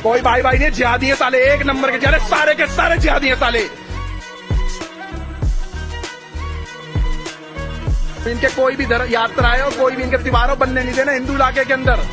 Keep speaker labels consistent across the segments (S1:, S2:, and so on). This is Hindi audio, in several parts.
S1: कोई भाई भाई नहीं, जिहादी है साले, एक नंबर के जिहादी, सारे के सारे जिहादी है साले। इनके कोई भी यात्रा है और कोई भी इनके त्योहारों बनने नहीं देना हिंदू इलाके के अंदर।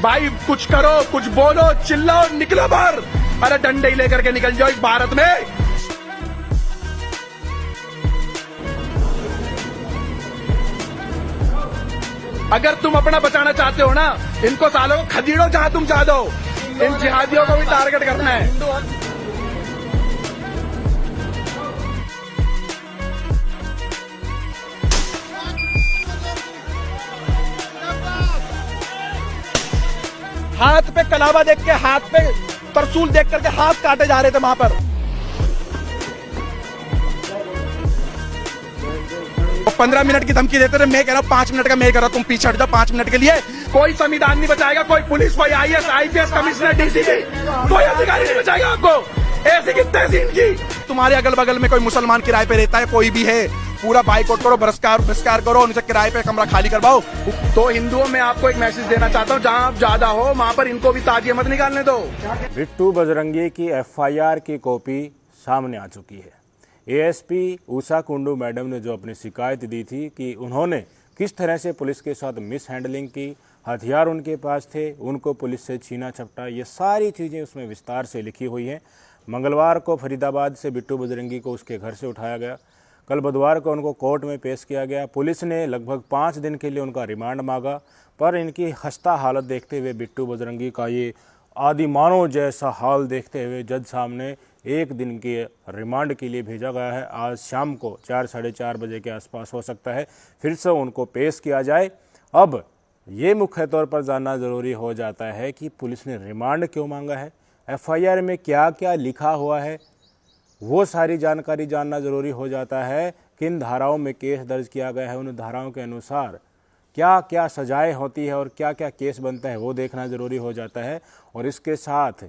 S1: भाई कुछ करो, कुछ बोलो, चिल्लाओ, निकलो बाहर। अरे डंडे ही लेकर के निकल जाओ इस भारत में। अगर तुम अपना बचाना चाहते हो ना, इनको सालों को खदेड़ो जहां तुम चाह दो। इन जिहादियों को भी टारगेट करना है। हाथ पे कलावा देख के, हाथ पे तरसूल देख करके हाथ काटे जा रहे थे वहां पर। 15 मिनट की धमकी देते थे, मैं कह रहा हूं 5 मिनट का मैं कह रहा हूं, तुम पीछे हट जाओ 5 मिनट के लिए। कोई संविधान नहीं बचाएगा, कोई पुलिस, कोई IAS, IPS कमिश्नर, DCP, कोई अधिकारी नहीं बचाएगा आपको। ऐसी की तैसी इनकी। तुम्हारे अगल बगल में कोई मुसलमान किराए पे रहता है, कोई भी है, पूरा बाइकआउट करो, बहिष्कार करो, उनसे किराए पे कमरा खाली करवाओ। तो हिंदुओं में आपको एक मैसेज देना चाहता हूँ, जहाँ आप ज्यादा हो वहां पर इनको भी ताजिए मत निकालने दो।
S2: बिट्टू बजरंगी की FIR की कॉपी सामने आ चुकी है। ASP उषा कुंडू मैडम ने जो अपनी शिकायत दी थी कि उन्होंने किस तरह से पुलिस के साथ मिस हैंडलिंग की, हथियार उनके पास थे, उनको पुलिस से छीना झपटा, ये सारी चीज़ें उसमें विस्तार से लिखी हुई हैं। मंगलवार को फरीदाबाद से बिट्टू बजरंगी को उसके घर से उठाया गया। कल बुधवार को उनको कोर्ट में पेश किया गया। पुलिस ने लगभग 5 दिन के लिए उनका रिमांड मांगा, पर इनकी खस्ता हालत देखते हुए, बिट्टू बजरंगी का ये आदिमानव जैसा हाल देखते हुए जज सामने 1 दिन के रिमांड के लिए भेजा गया है। आज शाम को 4 साढ़े 4 बजे के आसपास हो सकता है फिर से उनको पेश किया जाए। अब ये मुख्य तौर पर जानना ज़रूरी हो जाता है कि पुलिस ने रिमांड क्यों मांगा है, FIR में क्या क्या लिखा हुआ है, वो सारी जानकारी जानना ज़रूरी हो जाता है। किन धाराओं में केस दर्ज किया गया है, उन धाराओं के अनुसार क्या क्या सजाएं होती है और क्या क्या केस बनता है, वो देखना ज़रूरी हो जाता है। और इसके साथ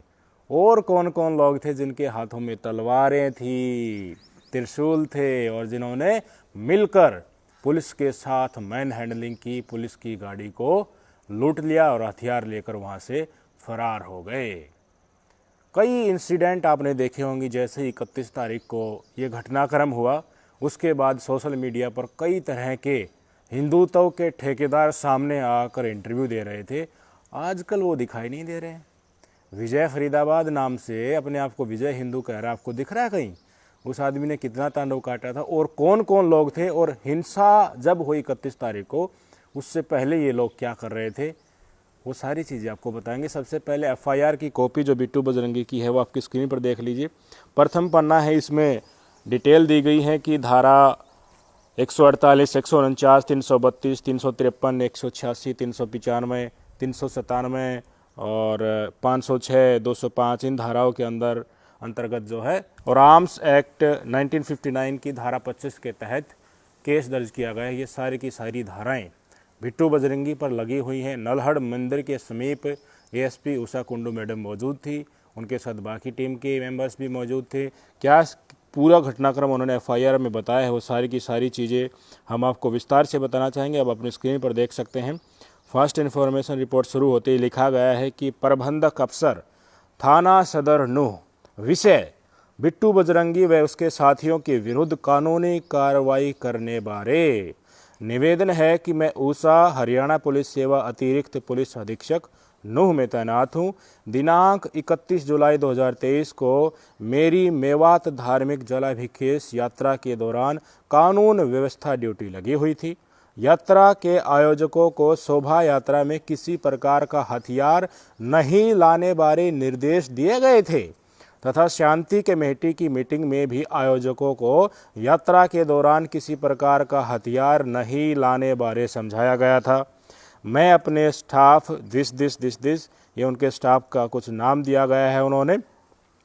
S2: और कौन कौन लोग थे जिनके हाथों में तलवारें थी, त्रिशूल थे और जिन्होंने मिलकर पुलिस के साथ मैन हैंडलिंग की, पुलिस की गाड़ी को लूट लिया और हथियार लेकर वहाँ से फरार हो गए। कई इंसिडेंट आपने देखे होंगे, जैसे 31 तारीख को ये घटनाक्रम हुआ, उसके बाद सोशल मीडिया पर कई तरह के हिंदुत्व के ठेकेदार सामने आकर इंटरव्यू दे रहे थे। आजकल वो दिखाई नहीं दे रहे हैं। विजय फरीदाबाद नाम से अपने आप को विजय हिंदू कह रहा है, आपको दिख रहा है कहीं? उस आदमी ने कितना तांडव काटा था और कौन कौन लोग थे, और हिंसा जब हुई 31 तारीख को, उससे पहले ये लोग क्या कर रहे थे, वो सारी चीज़ें आपको बताएंगे। सबसे पहले FIR की कॉपी जो बिट्टू बजरंगी की है वो आपकी स्क्रीन पर देख लीजिए। प्रथम पन्ना है, इसमें डिटेल दी गई है कि धारा 148, 149, 332, 353, 186, 395, 397 और 506, 205 इन धाराओं के अंतर्गत जो है, और आर्म्स एक्ट 1959 की धारा 25 के तहत केस दर्ज किया गया है। ये सारी की सारी धाराएं बिट्टू बजरंगी पर लगी हुई हैं। नलहड़ मंदिर के समीप ASP उषा कुंडू मैडम मौजूद थी, उनके साथ बाकी टीम के मेंबर्स भी मौजूद थे। क्या पूरा घटनाक्रम उन्होंने FIR में बताया है, वो सारी की सारी चीज़ें हम आपको विस्तार से बताना चाहेंगे। अब अपनी स्क्रीन पर देख सकते हैं। फर्स्ट इन्फॉर्मेशन रिपोर्ट शुरू होते ही लिखा गया है कि प्रबंधक अफसर थाना सदर नूह, विषय बिट्टू बजरंगी व उसके साथियों के विरुद्ध कानूनी कार्रवाई करने बारे निवेदन है कि मैं ऊषा हरियाणा पुलिस सेवा अतिरिक्त पुलिस अधीक्षक नूह में तैनात हूँ। दिनांक 31 जुलाई 2023 को मेरी मेवात धार्मिक जलाभिषेक यात्रा के दौरान कानून व्यवस्था ड्यूटी लगी हुई थी। यात्रा के आयोजकों को शोभा यात्रा में किसी प्रकार का हथियार नहीं लाने बारे निर्देश दिए गए थे तथा शांति कमेटी की मीटिंग में भी आयोजकों को यात्रा के दौरान किसी प्रकार का हथियार नहीं लाने बारे समझाया गया था। मैं अपने स्टाफ दिस ये उनके स्टाफ का कुछ नाम दिया गया है उन्होंने,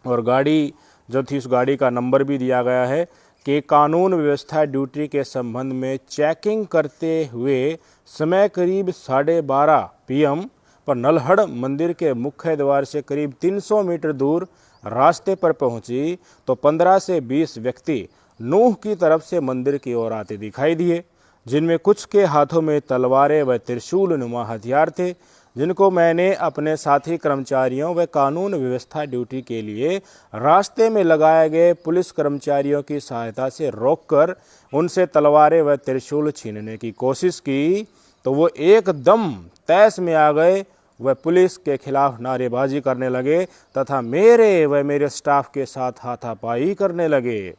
S2: और गाड़ी जो थी उस गाड़ी का नंबर भी दिया गया है कि कानून व्यवस्था ड्यूटी के संबंध में चेकिंग करते हुए समय करीब 12:30 PM पर नलहड़ मंदिर के मुख्य द्वार से करीब 300 मीटर दूर रास्ते पर पहुंची तो 15 से 20 व्यक्ति नूह की तरफ से मंदिर की ओर आते दिखाई दिए। जिनमें कुछ के हाथों में तलवारें व त्रिशूल नुमा हथियार थे, जिनको मैंने अपने साथी कर्मचारियों व कानून व्यवस्था ड्यूटी के लिए रास्ते में लगाए गए पुलिस कर्मचारियों की सहायता से रोककर उनसे तलवारें व त्रिशूल छीनने की कोशिश की, तो वो एकदम तैश में आ गए। वह पुलिस के खिलाफ नारेबाजी करने लगे तथा मेरे व मेरे स्टाफ के साथ हाथापाई करने लगे,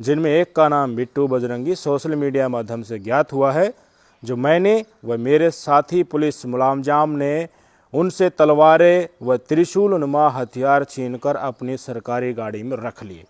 S2: जिनमें एक का नाम बिट्टू बजरंगी सोशल मीडिया माध्यम से ज्ञात हुआ है, जो मैंने व मेरे साथी पुलिस मुलाजिम ने उनसे तलवारें व त्रिशूल नुमा हथियार छीनकर अपनी सरकारी गाड़ी में रख लिए।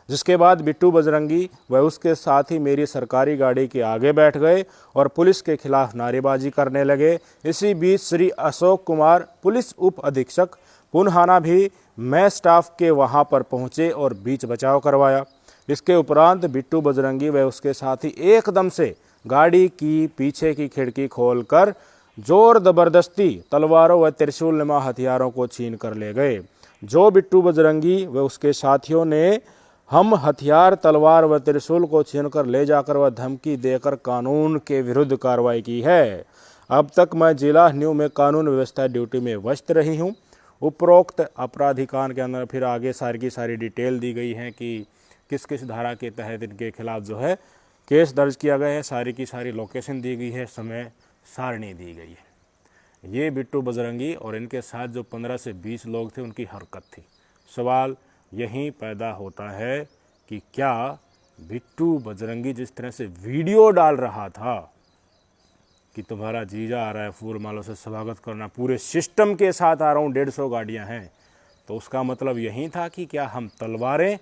S2: जिसके बाद बिट्टू बजरंगी व उसके साथी मेरी सरकारी गाड़ी के आगे बैठ गए और पुलिस के खिलाफ नारेबाजी करने लगे। इसी बीच श्री अशोक कुमार पुलिस उप अधीक्षक पुनहाना भी मैं स्टाफ के वहां पर पहुंचे और बीच बचाव करवाया। इसके उपरांत बिट्टू बजरंगी व उसके साथी एकदम से गाड़ी की पीछे की खिड़की खोलकर जोर जबरदस्ती तलवारों व त्रिशूल नुमा हथियारों को छीन कर ले गए। जो बिट्टू बजरंगी व उसके साथियों ने हम हथियार तलवार व त्रिशूल को छीनकर ले जाकर व धमकी देकर कानून के विरुद्ध कार्रवाई की है। अब तक मैं जिला न्यू में कानून व्यवस्था ड्यूटी में व्यस्त रही हूँ। उपरोक्त अपराधिकांड के अंदर फिर आगे सारी की सारी डिटेल दी गई है कि किस किस धारा के तहत इनके खिलाफ जो है केस दर्ज किया गया है, सारी की सारी लोकेशन दी गई है, समय सारणी दी गई है। ये बिट्टू बजरंगी और इनके साथ जो 15 से 20 लोग थे उनकी हरकत थी। सवाल यहीं पैदा होता है कि क्या बिट्टू बजरंगी जिस तरह से वीडियो डाल रहा था कि तुम्हारा जीजा आ रहा है फूल मालों से स्वागत करना, पूरे सिस्टम के साथ आ रहा हूँ, 150 गाड़ियाँ हैं, तो उसका मतलब यही था कि क्या हम तलवारें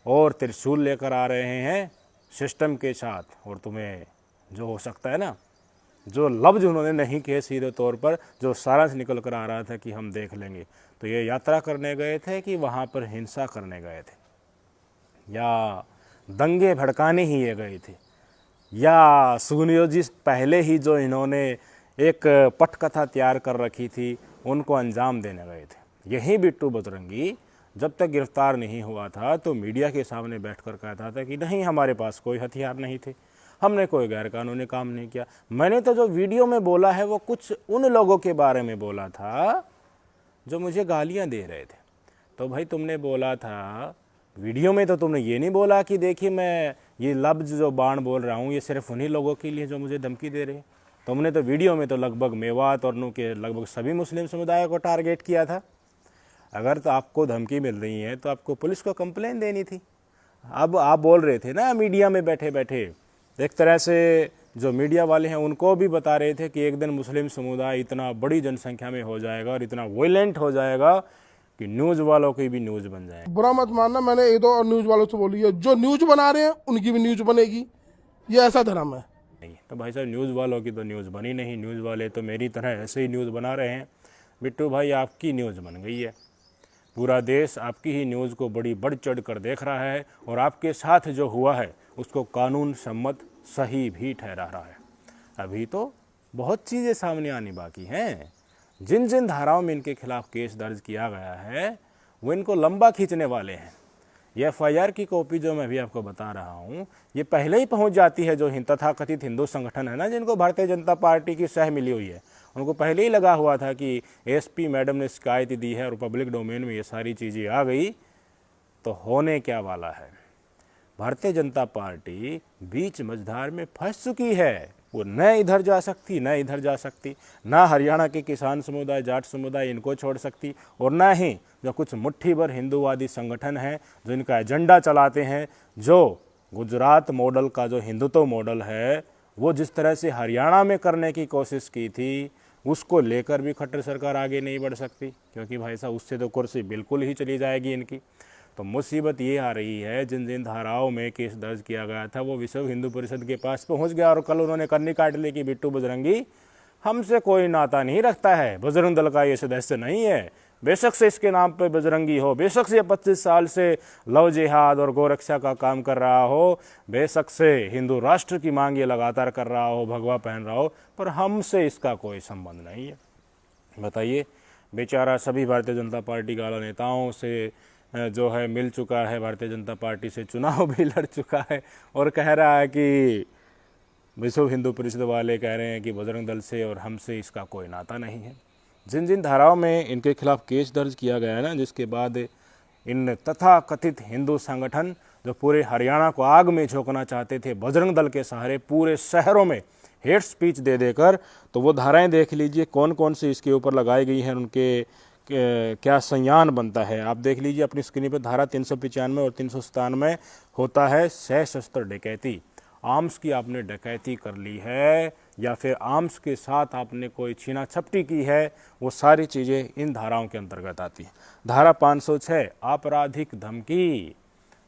S2: और त्रिशूल लेकर आ रहे हैं सिस्टम के साथ, और तुम्हें जो हो सकता है ना, जो लफ्ज़ उन्होंने नहीं कहे सीधे तौर पर, जो सारांश निकल कर आ रहा था कि हम देख लेंगे, तो ये यात्रा करने गए थे कि वहाँ पर हिंसा करने गए थे, या दंगे भड़काने ही ये गए थे, या सुनियोजित पहले ही जो इन्होंने एक पटकथा तैयार कर रखी थी उनको अंजाम देने गए थे। यही बिट्टू बजरंगी जब तक गिरफ्तार नहीं हुआ था तो मीडिया के सामने बैठकर कहता था कि नहीं, हमारे पास कोई हथियार नहीं थे, हमने कोई गैरकानूनी काम नहीं किया। मैंने तो जो वीडियो में बोला है वो कुछ उन लोगों के बारे में बोला था जो मुझे गालियां दे रहे थे। तो भाई तुमने बोला था वीडियो में, तो तुमने ये नहीं बोला कि देखिए मैं ये लफ्ज़ जो बाण बोल रहा हूँ ये सिर्फ उन्हीं लोगों के लिए जो मुझे धमकी दे रहे हैं। तुमने तो वीडियो में तो लगभग मेवात और नू के लगभग सभी मुस्लिम समुदाय को टारगेट किया था। अगर तो आपको धमकी मिल रही है तो आपको पुलिस को कंप्लेन देनी थी। अब आप बोल रहे थे ना मीडिया में बैठे बैठे, एक तरह से जो मीडिया वाले हैं उनको भी बता रहे थे कि एक दिन मुस्लिम समुदाय इतना बड़ी जनसंख्या में हो जाएगा और इतना वायलेंट हो जाएगा कि न्यूज़ वालों की भी न्यूज़ बन जाए।
S3: बुरा मत मानना, मैंने ये तो न्यूज़ वालों से बोली है, जो न्यूज़ बना रहे हैं उनकी भी न्यूज़ बनेगी, ये ऐसा धर्म है।
S2: नहीं तो भाई साहब न्यूज़ वालों की तो न्यूज़ बनी नहीं, न्यूज़ वाले तो मेरी तरह ऐसे ही न्यूज़ बना रहे हैं। बिट्टू भाई आपकी न्यूज़ बन गई है, पूरा देश आपकी ही न्यूज़ को बड़ी बढ़ चढ़ कर देख रहा है और आपके साथ जो हुआ है उसको कानून सम्मत सही भी ठहरा रहा है। अभी तो बहुत चीज़ें सामने आनी बाकी हैं। जिन जिन धाराओं में इनके खिलाफ केस दर्ज किया गया है वो इनको लंबा खींचने वाले हैं। ये FIR की कॉपी जो मैं अभी आपको बता रहा हूँ ये पहले ही पहुँच जाती है। जो तथाकथित हिंदू संगठन है ना, जिनको भारतीय जनता पार्टी की सह मिली हुई है, उनको पहले ही लगा हुआ था कि SP मैडम ने शिकायत दी है और पब्लिक डोमेन में ये सारी चीज़ें आ गई तो होने क्या वाला है। भारतीय जनता पार्टी बीच मझधार में फंस चुकी है। वो न इधर जा सकती न इधर जा सकती, ना हरियाणा के किसान समुदाय जाट समुदाय इनको छोड़ सकती, और ना ही जो कुछ मुट्ठी भर हिंदूवादी संगठन हैं जो इनका एजेंडा चलाते हैं। जो गुजरात मॉडल का जो हिंदुत्व मॉडल है वो जिस तरह से हरियाणा में करने की कोशिश की थी उसको लेकर भी खट्टर सरकार आगे नहीं बढ़ सकती, क्योंकि भाई साहब उससे तो कुर्सी बिल्कुल ही चली जाएगी इनकी। तो मुसीबत ये आ रही है, जिन जिन धाराओं में केस दर्ज किया गया था वो विश्व हिंदू परिषद के पास पहुंच गया और कल उन्होंने कन्नी काट ली कि बिट्टू बजरंगी हमसे कोई नाता नहीं रखता है, बजरंग दल का ये सदस्य नहीं है। बेशक से इसके नाम पे बजरंगी हो, बेशक से 25 साल से लव जिहाद और गोरक्षा का काम कर रहा हो, बेशक से हिंदू राष्ट्र की मांग ये लगातार कर रहा हो, भगवा पहन रहा हो, पर हमसे इसका कोई संबंध नहीं है। बताइए, बेचारा सभी भारतीय जनता पार्टी के आला नेताओं से जो है मिल चुका है, भारतीय जनता पार्टी से चुनाव भी लड़ चुका है और कह रहा है कि विश्व हिंदू परिषद वाले कह रहे हैं कि बजरंग दल से और हमसे इसका कोई नाता नहीं है। जिन जिन धाराओं में इनके खिलाफ केस दर्ज किया गया है ना, जिसके बाद इन तथाकथित हिंदू संगठन जो पूरे हरियाणा को आग में झोंकना चाहते थे बजरंग दल के सहारे पूरे शहरों में हेट स्पीच दे देकर, तो वो धाराएं देख लीजिए कौन कौन सी इसके ऊपर लगाई गई हैं, उनके क्या संज्ञान बनता है। आप देख लीजिए अपनी स्क्रीन पर धारा 395 और 397 होता है सशस्त्र डकैती। आर्म्स की आपने डकैती कर ली है या फिर आर्म्स के साथ आपने कोई छीना झपटी की है, वो सारी चीज़ें इन धाराओं के अंतर्गत आती हैं। धारा 506 आपराधिक धमकी।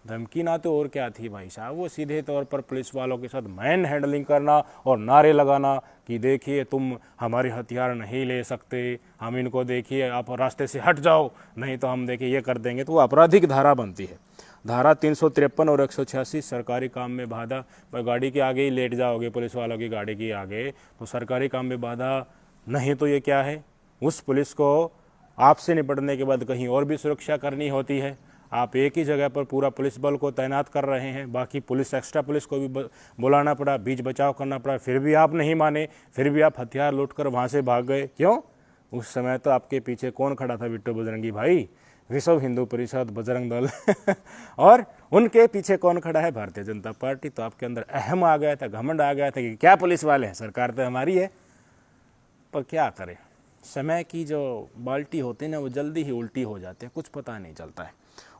S2: धमकी ना तो और क्या थी भाई साहब, वो सीधे तौर पर पुलिस वालों के साथ मैन हैंडलिंग करना और नारे लगाना कि देखिए तुम हमारे हथियार नहीं ले सकते, हम इनको देखिए आप रास्ते से हट जाओ नहीं तो हम देखिए ये कर देंगे, तो वो आपराधिक धारा बनती है। धारा 353 और 186 सरकारी काम में बाधा। गाड़ी के आगे ही लेट जाओगे पुलिस वालों की गाड़ी के आगे तो सरकारी काम में बाधा नहीं, तो ये क्या है, उस पुलिस को आपसे निपटने के बाद कहीं और भी सुरक्षा करनी होती है। आप एक ही जगह पर पूरा पुलिस बल को तैनात कर रहे हैं, बाकी पुलिस एक्स्ट्रा पुलिस को भी बुलाना पड़ा, बीच बचाव करना पड़ा, फिर भी आप नहीं माने, फिर भी आप हथियार लूटकर वहाँ से भाग गए। क्यों? उस समय तो आपके पीछे कौन खड़ा था बिट्टू बजरंगी भाई? विश्व हिंदू परिषद, बजरंग दल और उनके पीछे कौन खड़ा है? भारतीय जनता पार्टी। तो आपके अंदर अहम आ गया था, घमंड आ गया था कि क्या पुलिस वाले हैं, सरकार तो हमारी है। पर क्या करें, समय की जो बाल्टी होती है ना वो जल्दी ही उल्टी हो जाती है, कुछ पता नहीं चलता है।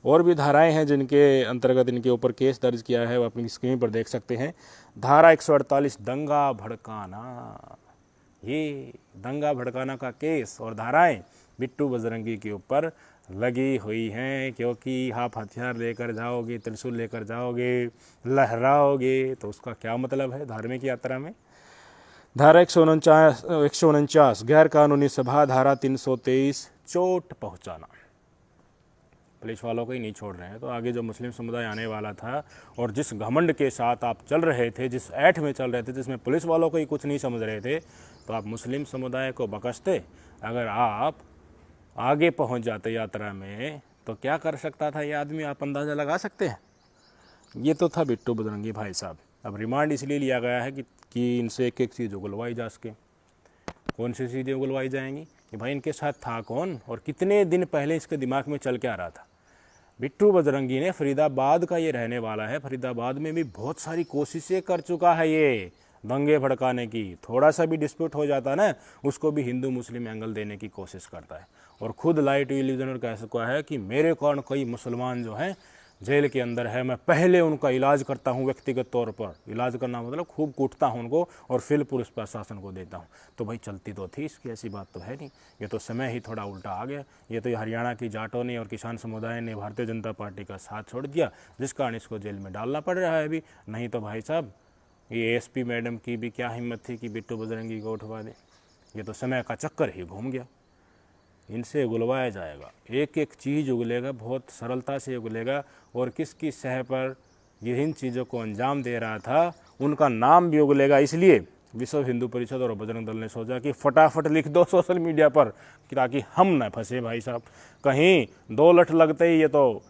S2: और भी धाराएं हैं जिनके अंतर्गत इनके ऊपर केस दर्ज किया है, वो अपनी स्क्रीन पर देख सकते हैं। धारा 148 दंगा भड़काना, ये दंगा भड़काना का केस और धाराएं बिट्टू बजरंगी के ऊपर लगी हुई हैं, क्योंकि आप हथियार लेकर जाओगे, त्रिशूल लेकर जाओगे, लहराओगे, तो उसका क्या मतलब है धार्मिक यात्रा में। धारा 149 गैर कानूनी सभा। धारा 323 चोट पहुंचाना। पुलिस वालों को ही नहीं छोड़ रहे हैं तो आगे जो मुस्लिम समुदाय आने वाला था और जिस घमंड के साथ आप चल रहे थे, जिस ऐठ में चल रहे थे, जिसमें पुलिस वालों को ही कुछ नहीं समझ रहे थे, तो आप मुस्लिम समुदाय को बकसते। अगर आप आगे पहुंच जाते यात्रा में तो क्या कर सकता था ये आदमी, आप अंदाज़ा लगा सकते हैं। ये तो था बिट्टू बजरंगी भाई साहब। अब रिमांड इसलिए लिया गया है कि इनसे एक एक चीज़ उगलवाई जा सके। कौन सी चीज़ें उगलवाई जाएंगी कि भाई इनके साथ था कौन और कितने दिन पहले इसके दिमाग में चल के आ रहा था। बिट्टू बजरंगी ने फरीदाबाद का ये रहने वाला है, फरीदाबाद में भी बहुत सारी कोशिशें कर चुका है ये दंगे भड़काने की। थोड़ा सा भी डिस्प्यूट हो जाता ना उसको भी हिंदू मुस्लिम एंगल देने की कोशिश करता है और खुद लाइव टेलीविजन और कह सका है कि मेरे कारण कई मुसलमान जो हैं जेल के अंदर है, मैं पहले उनका इलाज करता हूं व्यक्तिगत तौर पर। इलाज करना मतलब खूब कूटता हूं उनको और फिर पुलिस प्रशासन को देता हूं। तो भाई चलती तो थी इसकी, ऐसी बात तो है नहीं। ये तो समय ही थोड़ा उल्टा आ गया। ये तो हरियाणा की जाटों ने और किसान समुदाय ने भारतीय जनता पार्टी का साथ छोड़ दिया, जिस कारण इसको जेल में डालना पड़ रहा है अभी। नहीं तो भाई साहब ये ASP मैडम की भी क्या हिम्मत थी कि बिट्टू बजरंगी को उठवा दे। ये तो समय का चक्कर ही घूम गया। इनसे उगलवाया जाएगा, एक एक चीज़ उगलेगा, बहुत सरलता से उगलेगा। और किसकी सह पर ये इन चीज़ों को अंजाम दे रहा था उनका नाम भी उगलेगा। इसलिए विश्व हिंदू परिषद और बजरंग दल ने सोचा कि फटाफट लिख दो सोशल मीडिया पर ताकि हम न फंसे भाई साहब। कहीं 2 लठ लगते ही ये तो